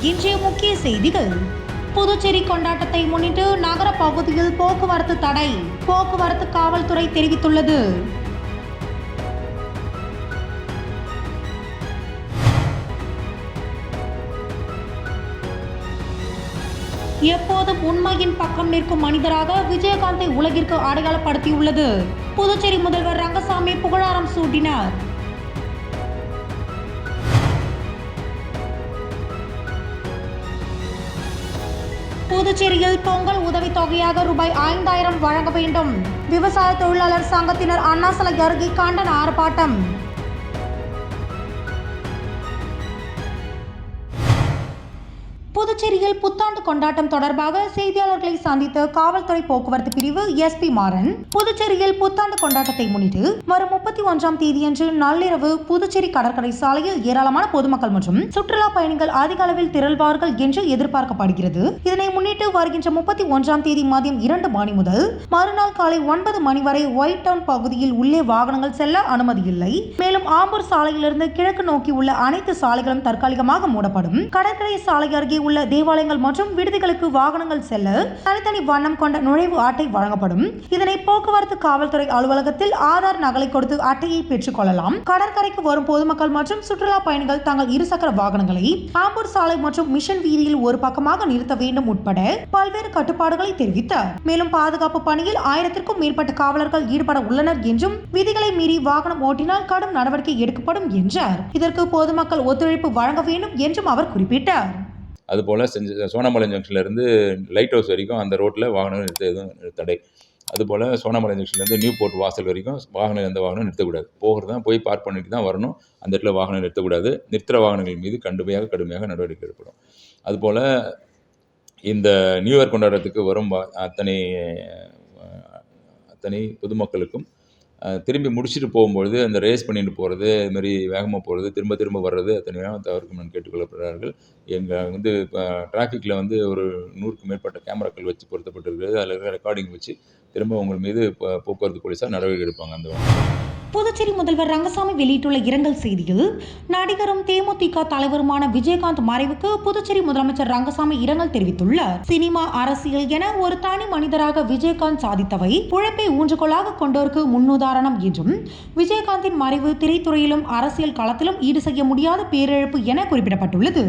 இன்றைய முக்கிய செய்திகள். புதுச்சேரி கொண்டாட்டத்தை முன்னிட்டு நகர பகுதியில் போக்குவரத்து தடை. போக்குவரத்து காவல்துறை தெரிவித்துள்ளது. எப்போதும் உண்மையின் பக்கம் நிற்கும் மனிதராக விஜயகாந்தை உலகிற்கு அடையாளப்படுத்தியுள்ளது. புதுச்சேரி முதல்வர் ரங்கசாமி புகழாரம் சூட்டினார். புதுச்சேரியில் பொங்கல் உதவித்தொகையாக ரூபாய் 5000 வழங்க வேண்டும். விவசாய தொழிலாளர் சங்கத்தினர் அண்ணா சிலை அருகே கண்டன ஆர்ப்பாட்டம். புதுச்சேரியில் புத்தாண்டு கொண்டாட்டம் தொடர்பாக செய்தியாளர்களை சந்தித்த காவல்துறை போக்குவரத்து பிரிவு எஸ்பி மாறன், புதுச்சேரியில் புத்தாண்டு கொண்டாட்டத்தை முன்னிட்டு வரும் 31ஆம் தேதியன்று நள்ளிரவு புதுச்சேரி கடற்கரை சாலையில் ஏராளமான பொதுமக்கள் மற்றும் சுற்றுலா பயணிகள் அதிக அளவில் திரள்வார்கள் என்று எதிர்பார்க்கப்படுகிறது. இதனை முன்னிட்டு வருகின்ற 31ஆம் தேதி மதியம் 2 மணி முதல் மறுநாள் காலை 9 மணி வரை ஒயிட் டவுன் பகுதியில் உள்ளே வாகனங்கள் செல்ல அனுமதி இல்லை. மேலும் ஆம்பூர் சாலையிலிருந்து கிழக்கு நோக்கி உள்ள அனைத்து சாலைகளும் தற்காலிகமாக மூடப்படும். கடற்கரை சாலை அருகே உள்ள தேவாலயங்கள் மற்றும் விடுதிகளுக்கு வாகனங்கள் செல்ல தனித்தனி வண்ணம் கொண்ட நுழைவு அட்டை வழங்கப்படும். இதனை போக்குவரத்து காவல்துறை அலுவலகத்தில் ஆதார் நகலை கொடுத்து அட்டையை பெற்றுக் கொள்ளலாம். கடற்கரைக்கு வரும் பொதுமக்கள் மற்றும் சுற்றுலா பயணிகள் தங்கள் இருசக்கர வாகனங்களை ஆம்பூர் சாலை மற்றும் மிஷன் வீதியில் ஒரு பக்கமாக நிறுத்த வேண்டும் உட்பட பல்வேறு கட்டுப்பாடுகளை தெரிவித்தார். மேலும் பாதுகாப்பு பணியில் 1000க்கும் மேற்பட்ட காவலர்கள் ஈடுபட உள்ளனர் என்றும் விதிகளை மீறி வாகனம் ஓட்டினால் கடும் நடவடிக்கை எடுக்கப்படும் என்றார். இதற்கு பொதுமக்கள் ஒத்துழைப்பு வழங்க வேண்டும் என்றும் அவர் குறிப்பிட்டார். அதுபோல் சோனாமலை ஜங்ஷன்லேருந்து லைட் ஹவுஸ் வரைக்கும் அந்த ரோட்டில் வாகனங்கள் நிறுத்த எதுவும் தடை. அதுபோல் சோனாமலை ஜங்ஷன்லேருந்து நியூ போர்ட் வாசல் வரைக்கும் வாகனம் எந்த வாகனம் நிறுத்தக்கூடாது. போகிறது தான் போய் பார்க் பண்ணிட்டு தான் வரணும். அந்த இடத்துல வாகனம் நிறுத்தக்கூடாது. நிறுத்துகிற வாகனங்கள் மீது கடுமையாக நடவடிக்கை எடுக்கப்படும். அதுபோல் இந்த நியூ இயர் கொண்டாட்டத்துக்கு வரும் அத்தனை பொதுமக்களுக்கும் திரும்பி முடிச்சுட்டு போகும்பொழுது அந்த ரேஸ் பண்ணிட்டு போகிறது, இதுமாதிரி வேகமாக போகிறது, திரும்ப வர்றது அத்தனையும் தவிர்க்கணும்னு கேட்டுக்கொள்ளப்படுறார்கள். எங்கள் டிராஃபிக்கில் ஒரு 100க்கும் மேற்பட்ட கேமராக்கள் வச்சு பொருத்தப்பட்டிருக்கிறது. அதில் இருக்கிற ரெக்கார்டிங் வச்சு திரும்ப உங்கள் மீது போக்குவரத்து போலீஸார் நடவடிக்கை எடுப்பாங்க. அந்த புதுச்சேரி முதல்வர் ரங்கசாமி வெளியிட்டுள்ள இரங்கல் செய்தியில், நடிகரும் தேமுதிக தலைவருமான விஜயகாந்த் மறைவுக்கு புதுச்சேரி முதலமைச்சர் ரங்கசாமி இரங்கல் தெரிவித்துள்ளார். சினிமா, அரசியல் என ஒரு தனி மனிதராக விஜயகாந்த் சாதித்தவை உழைப்பை ஊன்றுகோலாக கொண்டோருக்கு முன்னுதாரணம் என்றும், விஜயகாந்தின் மறைவு திரைத்துறையிலும் அரசியல் களத்திலும் ஈடு செய்ய முடியாத பேரிழப்பு என குறிப்பிடப்பட்டுள்ளது.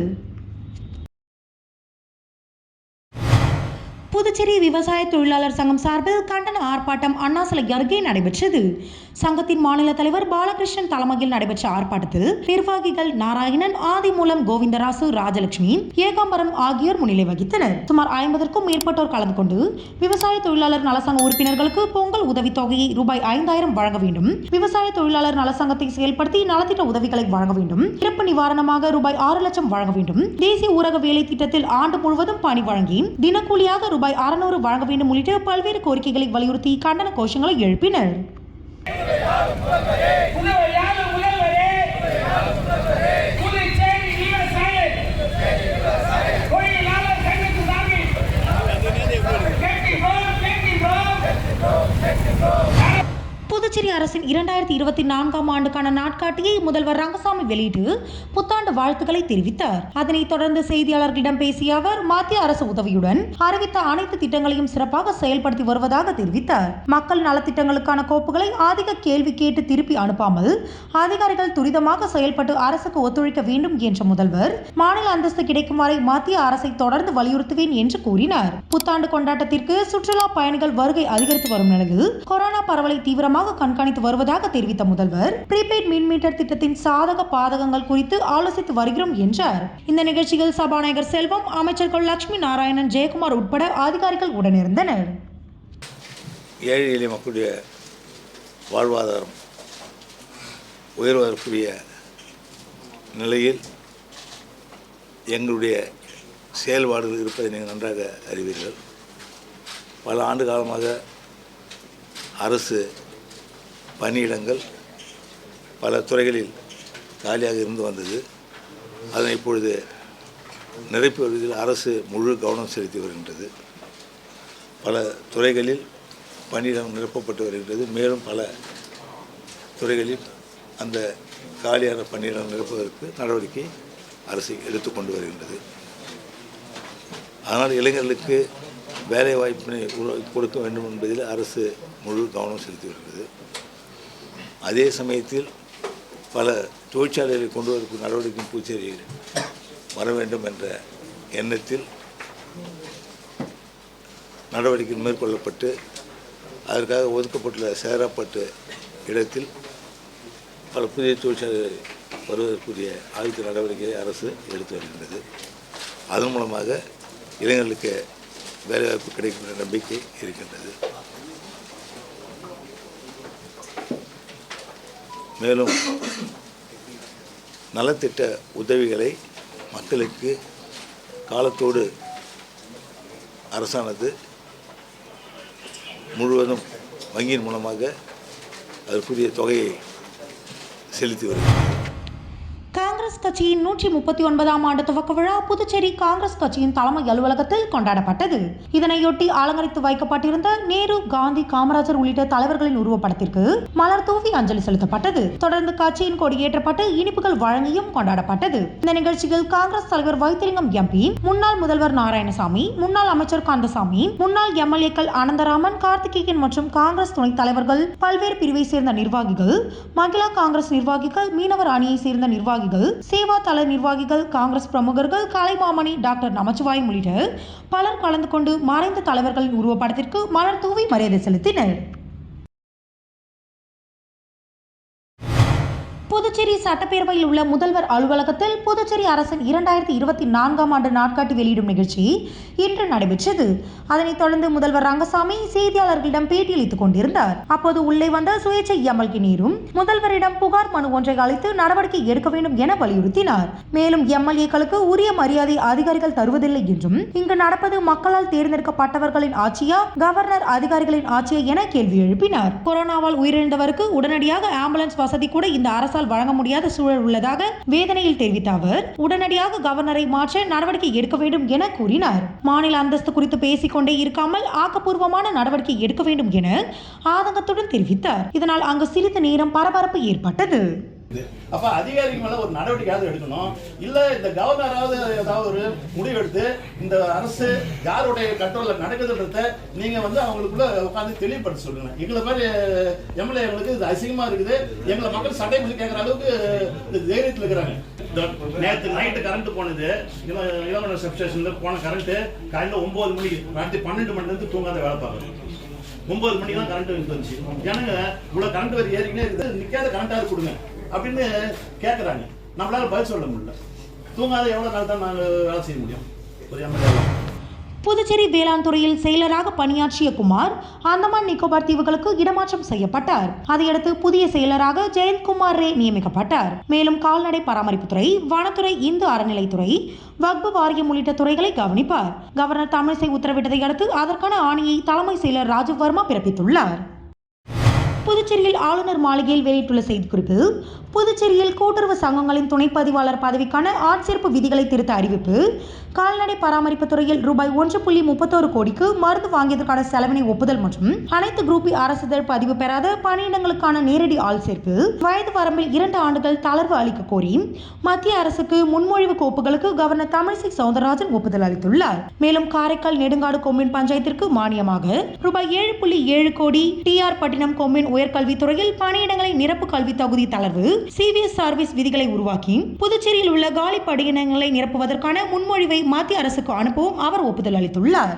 புதுச்சேரி விவசாய தொழிலாளர் சங்கம் சார்பில் கண்டன ஆர்ப்பாட்டம் அண்ணா சிலை அருகே நடைபெற்றது. சங்கத்தின் மாநில தலைவர் பாலகிருஷ்ணன் தலைமையில் நடைபெற்ற ஆர்ப்பாட்டத்தில் நிர்வாகிகள் நாராயணன், ஆதிமூலம், கோவிந்தராசு, ராஜலட்சுமி, ஏகாம்பரம் ஆகியோர் முன்னிலை வகித்தனர். சுமார் 50க்கும் மேற்பட்டோர் கலந்து கொண்டு விவசாய தொழிலாளர் நலசங்க உறுப்பினர்களுக்கு பொங்கல் உதவித்தொகையை ரூபாய் 5000 வழங்க வேண்டும், விவசாய தொழிலாளர் நலசங்கத்தை செயல்படுத்தி நலத்திட்ட உதவிகளை வழங்க வேண்டும், இறப்பு நிவாரணமாக ரூபாய் 6 லட்சம் வழங்க வேண்டும், தேசிய ஊரக வேலை திட்டத்தில் ஆண்டு முழுவதும் பணி வழங்கி தினக்கூலியாக ரூபாய் 600 வழங்க வேண்டும் உள்ளிட்ட பல்வேறு கோரிக்கைகளை வலியுறுத்தி கண்டன கோஷங்களை எழுப்பினர். புதுச்சேரி அரசின் 2024ஆம் ஆண்டுக்கான நாட்காட்டியை முதல்வர் ரங்கசாமி வெளியிட்டு புத்தாண்டு வாழ்த்துக்களை தெரிவித்தார். அதனைத் தொடர்ந்து செய்தியாளர்களிடம் பேசிய அவர், மத்திய அரசு உதவியுடன் அறிவித்த அனைத்து திட்டங்களையும் சிறப்பாக செயல்படுத்தி வருவதாக தெரிவித்தார். மக்கள் நலத்திட்டங்களுக்கான கோப்புகளை அதிக கேள்வி கேட்டு திருப்பி அனுப்பாமல் அதிகாரிகள் துரிதமாக செயல்பட்டு அரசுக்கு ஒத்துழைக்க வேண்டும் என்ற முதல்வர், மாநில அந்தஸ்து கிடைக்கும் வரை மத்திய அரசை தொடர்ந்து வலியுறுத்துவேன் என்று கூறினார். புத்தாண்டு கொண்டாட்டத்திற்கு சுற்றுலா பயணிகள் வருகை அதிகரித்து வரும் நிலையில் கொரோனா பரவலை தீவிரமாக கண்காணித்து வருவதாக தெரிவித்த முதல்வர், ப்ரீபெய்ட் மின் மீட்டர் திட்டத்தின் சாதக பாதகங்கள் குறித்து ஆலோசித்து வருகிறோம் என்றார். இந்த நிகழ்ச்சியில் சபாநாயகர் செல்வம், அமைச்சர்கள் லட்சுமி நாராயணன், ஜெயக்குமார் உட்பட அதிகாரிகள் உடனிருந்தனர். ஏழை எளிய மக்களுடைய வாழ்வாதாரம் உயர்வதற்குரிய நிலையில் எங்களுடைய செயல்பாடுகள் இருப்பதை நீங்கள் நன்றாக அறிவீர்கள். பல ஆண்டு காலமாக அரசு பணியிடங்கள் பல துறைகளில் காலியாக இருந்து வந்தது. அதனை இப்பொழுது நிரப்புவதில் அரசு முழு கவனம் செலுத்தி வருகின்றது. பல துறைகளில் பணியிடம் நிரப்பப்பட்டு வருகின்றது. மேலும் பல துறைகளில் அந்த காலியான பணியிடம் நிரப்புவதற்கு நடவடிக்கை அரசு எடுத்துக்கொண்டு வருகின்றது. அதனால் இளைஞர்களுக்கு வேலை வாய்ப்பினை உருவாக்கி கொடுக்க வேண்டும் என்பதில் அரசு முழு கவனம் செலுத்தி வருகிறது. அதே சமயத்தில் பல தொழிற்சாலைகளை கொண்டு வரக்கூடிய நடவடிக்கை புதுச்சேரியில் வர வேண்டும் என்ற எண்ணத்தில் நடவடிக்கை மேற்கொள்ளப்பட்டு அதற்காக ஒதுக்கப்பட்டுள்ள சேராப்பட்டு இடத்தில் பல புதிய தொழிற்சாலைகள் வருவதற்குரிய ஆயத்த நடவடிக்கையை அரசு எடுத்து வருகின்றது. அதன் மூலமாக இளைஞர்களுக்கு வேலைவாய்ப்பு கிடைக்கும் என்ற நம்பிக்கை இருக்கின்றது. மேலும் நலத்திட்ட உதவிகளை மக்களுக்கு காலத்தோடு அரசானது முழுவதும் வங்கியின் மூலமாக அதற்குரிய தொகையை செலுத்தி வருகிறது. காங்கிரஸ் கட்சியின் 139ஆம் ஆண்டு துவக்க விழா புதுச்சேரி காங்கிரஸ் கட்சியின் தலைமை அலுவலகத்தில் கொண்டாடப்பட்டது. இதனையொட்டி அலங்கரித்து வைக்கப்பட்டிருந்த நேரு, காந்தி, காமராஜர் உள்ளிட்ட தலைவர்களின் உருவப்படத்திற்கு மலர் தூவி அஞ்சலி செலுத்தப்பட்டது. தொடர்ந்து கட்சியின் கொடியேற்றப்பட்டு இனிப்புகள் வழங்கியும் கொண்டாடப்பட்டது. இந்த நிகழ்ச்சியில் காங்கிரஸ் தலைவர் வைத்திலிங்கம் எம்பி, முன்னாள் முதல்வர் நாராயணசாமி, முன்னாள் அமைச்சர் கந்தசாமி, முன்னாள் எம்எல்ஏக்கள் அனந்தராமன், கார்த்திகேயன் மற்றும் காங்கிரஸ் துணைத் தலைவர்கள், பல்வேறு பிரிவை சேர்ந்த நிர்வாகிகள், மகிழா காங்கிரஸ் நிர்வாகிகள், மீனவர் அணியை சேர்ந்த நிர்வாகிகள், சேவா தள நிர்வாகிகள், காங்கிரஸ் பிரமுகர்கள், கலைமாமணி டாக்டர் நமச்சிவாயம் உள்ளிட்ட பலர் கலந்து கொண்டு மறைந்த தலைவர்களின் உருவப்படத்திற்கு மலர் தூவி மரியாதை செலுத்தினர். புதுச்சேரி சட்டப்பேரவையில் உள்ள முதல்வர் அலுவலகத்தில் புதுச்சேரி அரசின் 2024ஆம் ஆண்டு நாட்காட்டி வெளியிடும் நிகழ்ச்சி இன்று நடைபெற்றது. அதனைத் தொடர்ந்து முதல்வர் ரங்கசாமி செய்தியாளர்களிடம் பேட்டியளித்துக் கொண்டிருந்தார். அப்போது உள்ளே வந்த சுயேட்சை எம்எல்ஏ நேரும் முதல்வரிடம் புகார் மனு ஒன்றை அளித்து நடவடிக்கை எடுக்க வேண்டும் என வலியுறுத்தினார். மேலும் எம்எல்ஏக்களுக்கு உரிய மரியாதை அதிகாரிகள் தருவதில்லை என்றும், இங்கு நடப்பது மக்களால் தேர்ந்தெடுக்கப்பட்டவர்களின் ஆட்சியா, கவர்னர் அதிகாரிகளின் ஆட்சியா என கேள்வி எழுப்பினார். கொரோனாவால் உயிரிழந்தவருக்கு உடனடியாக ஆம்புலன்ஸ் வசதி கூட இந்த அரசால் வழங்க முடியாத சூழல் உள்ளதாக வேதனையில் தெரிவித்த அவர், உடனடியாக கவர்னரை மாற்ற நடவடிக்கை எடுக்க வேண்டும் என கூறினார். மாநில அந்தஸ்து குறித்து பேசிக்கொண்டே இருக்காமல் ஆக்கப்பூர்வமான நடவடிக்கை எடுக்க வேண்டும் என ஆதங்கத்துடன் தெரிவித்தார். இதனால் அங்கு சிறிது நேரம் பரபரப்பு ஏற்பட்டது. அப்ப அதிகாரிகள் மேல ஒரு நடவடிக்கையாவது எடுக்கணும். இல்ல இந்த கவர்னராவது ஏதாவது ஒரு முடிவு எடுத்து இந்த அரசு யாருடைய கண்ட்ரோல்ல நடக்குதுன்றத நீங்க அவங்களுக்குள்ள உட்கார்ந்து தெளிவுபடுத்த சொல்லுங்க. எங்களை மாதிரி எம்எல்ஏங்களுக்கு இது அசிங்கமா இருக்குது. எங்களை மக்கள் சட்டை பிடிச்சி கேட்கற அளவுக்கு தைரியத்தில் இருக்கிறாங்க. நேற்று நைட்டு கரண்ட் போனது, இளவன சப்ஸ்டேஷன்ல போன கரண்ட் காலையில் 9 மணிக்கு, ராத்திரி 12 மணில இருந்து தூங்காத வேலை பார்க்கணும். 9 மணிக்கு தான் கரண்ட் இருந்துச்சு. ஜனங்க இவ்வளவு கரண்ட் வரி ஏறிக்கினே இருக்குது, நிக்காத கரண்டாவது கொடுங்க அப்படின்னு கேட்குறாங்க. நம்மளால பதில் சொல்ல முடியல. தூங்காத எவ்வளோ நாள் தான் நாங்கள் வேலை செய்ய முடியும்? ஒரு எம்எல்ஏ. புதுச்சேரி வேளாண் துறையில் செயலராக பணியாற்றிய குமார் அந்தமான் நிக்கோபார் தீவுகளுக்கு இடமாற்றம் செய்யப்பட்டார். அதையடுத்து புதிய செயலராக ஜெயந்த்குமார் ரே நியமிக்கப்பட்டார். மேலும் கால்நடை பராமரிப்புத்துறை, வனத்துறை, இந்து அறநிலைத்துறை, வக்பு வாரியம் உள்ளிட்ட துறைகளை கவனிப்பார். கவர்னர் தமிழிசை உத்தரவிட்டதை அடுத்து அதற்கான ஆணையை தலைமை செயலர் ராஜீவ் வர்மா பிறப்பித்துள்ளார். புதுச்சேரியில் ஆளுநர் மாளிகையில் வெளியிட்டுள்ள செய்திக்குறிப்பில், புதுச்சேரியில் கூட்டுறவு சங்கங்களின் துணைப்பதிவாளர் பதவிக்கான ஆட்சேர்ப்பு விதிகளை திருத்த அறிவிப்பு, கால்நடை பராமரிப்பு துறையில் ரூபாய் 1.31 கோடிக்கு மருந்து வாங்கியதற்கான செலவினை ஒப்புதல் மற்றும் அனைத்து குரூப் அரசிதழ் பதிவு பெறாத பணியிடங்களுக்கான நேரடி ஆள் சேர்ப்பு, வயது வரம்பில் 2 ஆண்டுகள் தளர்வு அளிக்க கோரி மத்திய அரசுக்கு முன்மொழிவு கோப்புகளுக்கு கவர்னர் தமிழிசை சவுந்தரராஜன் ஒப்புதல் அளித்துள்ளார். மேலும் காரைக்கால் நெடுங்காடு கொம்யூன் பஞ்சாயத்திற்கு மானியமாக ரூபாய் 7.7 கோடி, டிஆர் பட்டினம் கொம்யூன் உயர்கல்வித்துறையில் பணியிடங்களை நிரப்பு கல்வி தகுதி தளர்வு, சிவிஎஸ் சர்வீஸ் விதிகளை உருவாக்கி புதுச்சேரியில் உள்ள காலி பணியிடங்களை நிரப்புவதற்கான முன்மொழிவை மத்திய அரசுக்கு அனுப்பவும் அவர் ஒப்புதல் அளித்துள்ளார்.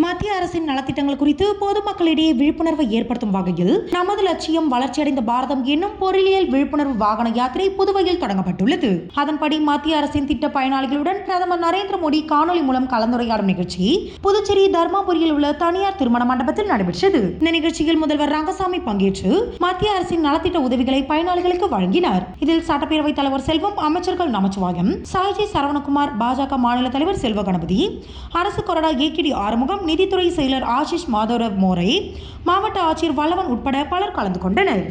மத்திய அரசின் நலத்திட்டங்கள் குறித்து பொதுமக்களிடையே விழிப்புணர்வை ஏற்படுத்தும் வகையில் நமது லட்சியம் வளர்ச்சியடைந்த பாரதம் என்னும் பொருளியல் விழிப்புணர்வு வாகன யாத்திரை புதுவையில் தொடங்கப்பட்டுள்ளது. அதன்படி மத்திய அரசின் திட்ட பயனாளிகளுடன் பிரதமர் நரேந்திர மோடி காணொலி மூலம் கலந்துரையாடும் நிகழ்ச்சி புதுச்சேரி தர்மாபுரியில் உள்ள தனியார் திருமண மண்டபத்தில் நடைபெற்றது. இந்த நிகழ்ச்சியில் முதல்வர் ரங்கசாமி பங்கேற்று மத்திய அரசின் நலத்திட்ட உதவிகளை பயனாளிகளுக்கு வழங்கினார். இதில் சட்டப்பேரவைத் தலைவர் செல்வம், அமைச்சர்கள் நமச்சிவாயம், சாய்ஜி சரவணகுமார், பாஜக மாநில தலைவர் செல்வ கணபதி, அரசு கொறடா ஏகிடி ஆறுமுகம், நிதித்துறை செயலர் ஆஷிஷ் மாதவ் மோரை, மாவட்ட ஆட்சியர் வல்லவன் உட்பட பலர் கலந்து கொண்டனர்.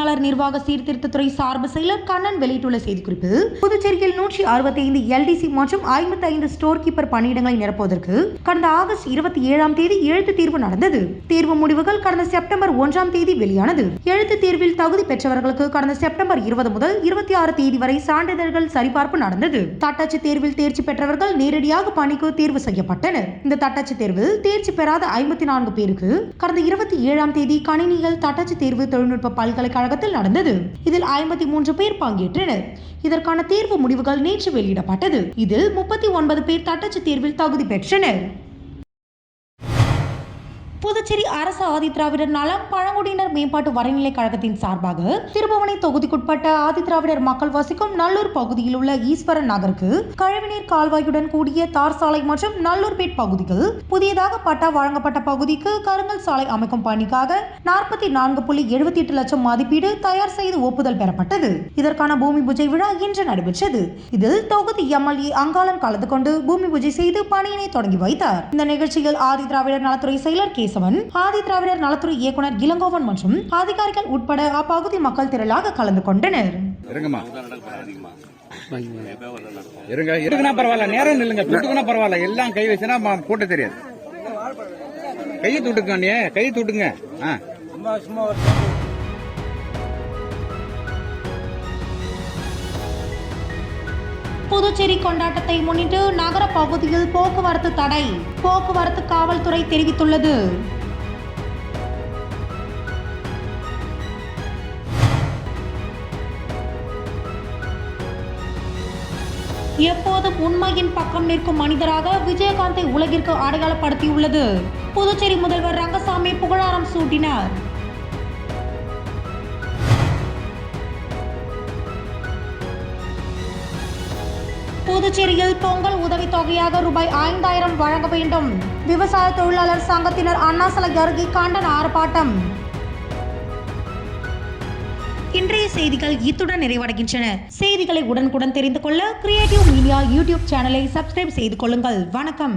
பணியாளர் நிர்வாக சீர்திருத்தத்துறை சார்பு செயலர் கண்ணன் வெளியிட்டுள்ள செய்திக்குறிப்பு, புதுச்சேரியில் 165 LDC மற்றும் 55 ஸ்டோர் கீப்பர் பணியிடங்களை நிரப்புவதற்கு கடந்த ஆகஸ்ட் 27ஆம் தேதி எழுத்து தேர்வு நடந்தது. தேர்வு முடிவுகள் கடந்த செப்டம்பர் 1ஆம் தேதி வெளியானது. எழுத்து தேர்வில் தகுதி பெற்றவர்களுக்கு கடந்த செப்டம்பர் 20 முதல் 26 தேதி வரை சான்றிதழ்கள் சரிபார்ப்பு நடந்தது. தட்டச்சு தேர்வில் தேர்ச்சி பெற்றவர்கள் நேரடியாக பணிக்கு தேர்வு செய்யப்பட்டனர். இந்த தட்டச்சு தேர்வில் தேர்ச்சி பெறாத 54 பேருக்கு கடந்த 27ஆம் தேதி கணினிகள் தட்டச்சு தேர்வு தொழில்நுட்ப பல்கலைக்கழகத்தில் நடந்தது. இதில் 53 பேர் பங்கேற்றனர். இதற்கான தேர்வு முடிவுகள் நேற்று வெளியிடப்பட்டது. இதில் 39 பேர் தட்டச்சு தேர்வில் தகுதி பெற்றனர். புதுச்சேரி அரசு ஆதிதிராவிடர் நலம் பழங்குடியினர் மேம்பாட்டு வரைநிலை கழகத்தின் சார்பாக திருபுவனை தொகுதிக்குட்பட்ட ஆதிதிராவிடர் மக்கள் வசிக்கும் நல்லூர் பகுதியில் உள்ள ஈஸ்வரன் நகருக்கு கழிவுநீர் கால்வாயுடன் கூடிய தார் சாலை மற்றும் நல்லூர்பேட் பகுதிகள் புதியதாக பட்டா வழங்கப்பட்ட பகுதிக்கு கருங்கல் சாலை அமைக்கும் பணிக்காக 44.78 லட்சம் மதிப்பீடு தயார் செய்து ஒப்புதல் பெறப்பட்டது. இதற்கான பூமி பூஜை விழா இன்று நடைபெற்றது. இதில் தொகுதி MLA அங்காளன் கலந்து கொண்டு பூமி பூஜை செய்து பணியினை தொடங்கி வைத்தார். இந்த நிகழ்ச்சியில் ஆதிதிராவிடர் நலத்துறை செயலர் ஆதிதிராவிடர் நலத்துறை இயக்குனர் இளங்கோவன் மற்றும் அதிகாரிகள் உட்பட அப்பகுதி மக்கள் திரளாக கலந்து கொண்டனர். பரவாயில்ல, நேரம் நில்லுங்க, துட்டுக்குனா பரவாயில்ல, எல்லாம் கை வச்சுனா போட்ட தெரியாது. கையை துட்டுங்க, கையை துட்டுங்க. புதுச்சேரி கொண்டாட்டத்தை முன்னிட்டு நகர பகுதியில் போக்குவரத்து தடை. போக்குவரத்து காவல்துறை தெரிவித்துள்ளது. எப்போதும் உண்மையின் பக்கம் நிற்கும் மனிதராக விஜயகாந்தை உலகிற்கு அடையாளப்படுத்தியுள்ளது. புதுச்சேரி முதல்வர் ரங்கசாமி புகழாரம் சூட்டினார். புதுச்சேரியில் பொங்கல் உதவித்தொகையாக ரூபாய் 5000 வழங்க வேண்டும். விவசாய தொழிலாளர் சங்கத்தினர் அண்ணாசாலை அருகே கண்டன ஆர்ப்பாட்டம். இன்றைய செய்திகள் இத்துடன் நிறைவடைகின்றன. செய்திகளை உடனுக்குடன் தெரிந்து கொள்ள கிரியேட்டிவ் மீடியா யூடியூப் சேனலை சப்ஸ்கிரைப் செய்து கொள்ளுங்கள். வணக்கம்.